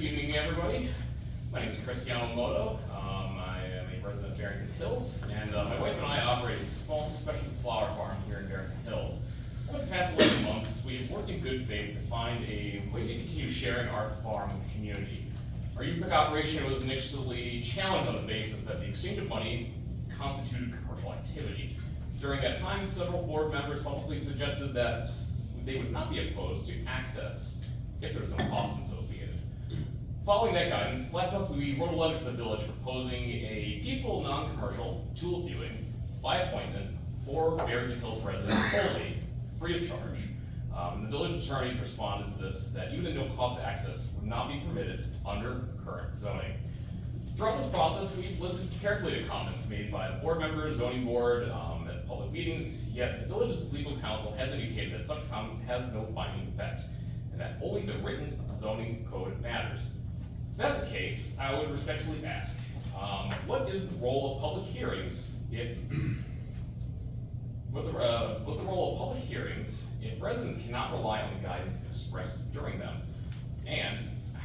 evening, everybody. My name is Chris Yamamoto. I am a resident of Barrington Hills, and my wife and I operate a small specialty flower farm here in Barrington Hills. Over the past 11 months, we've worked in good faith to find a way to continue sharing our farm with the community. Our UPIC operation was initially challenged on the basis that the exchange of money constituted commercial activity. During that time, several board members publicly suggested that they would not be opposed to access if there was no cost associated. Following that guidance, last month we wrote a letter to the village proposing a peaceful, non-commercial tulip viewing by appointment for Barrington Hills residents wholly, free of charge. The village attorney responded to this that even a no-cost access would not be permitted under current zoning. Throughout this process, we've listened carefully to comments made by the board members, zoning board, at public meetings, yet the village's legal counsel has indicated that such comments has no binding effect, and that only the written zoning code matters. If that's the case, I would respectfully ask, what is the role of public hearings what's the role of public hearings if residents cannot rely on the guidance expressed during them? And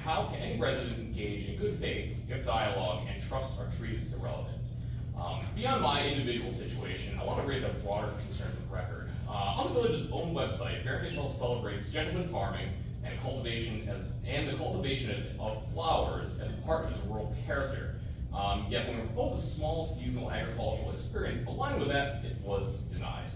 how can any resident engage in good faith if dialogue and trust are treated irrelevant? Beyond my individual situation, I want to raise a broader concern for the record. On the village's own website, Barrington Hills celebrates gentleman farming and the cultivation of flowers as part of its rural character. Yet when we proposed a small seasonal agricultural experience aligned with that, it was denied.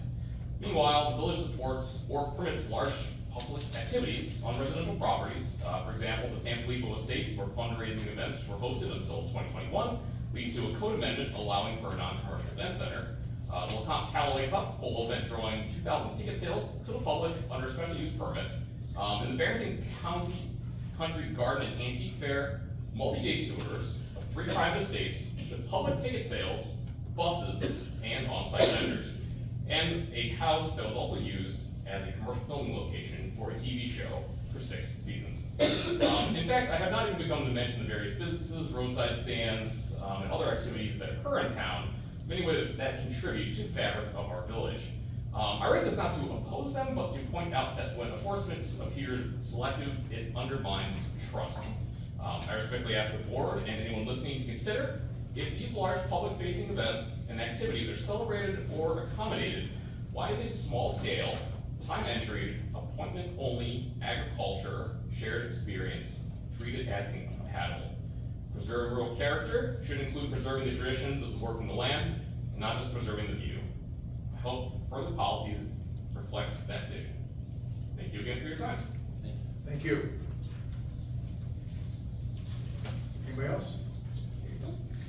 Meanwhile, the village supports or permits large public activities on residential properties. For example, the San Filippo estate where fundraising events were hosted until 2021, leading to a code amendment allowing for a non-commercial event center. The LeCompte Callaway Cup polo event drawing 2,000 ticket sales to the public under a special use permit. And the Barrington County Country Garden and Antique Fair multi-day tours of 3 private estates with public ticket sales, buses, and on-site vendors. And a house that was also used as a commercial filming location for a TV show for 6 seasons. In fact, I have not even begun to mention the various businesses, roadside stands, and other activities that occur in town, many ways that contribute to the fabric of our village. I raise this not to oppose them, but to point out that when enforcement appears selective, it undermines trust. I respectfully ask the board and anyone listening to consider if these large public-facing events and activities are celebrated or accommodated, why is a small-scale, time-entry, appointment-only agriculture shared experience treated as incompatible? Preserve rural character should include preserving the traditions of working the land, and not just preserving the view. I hope further policies reflect that vision. Thank you again for your time. Thank you.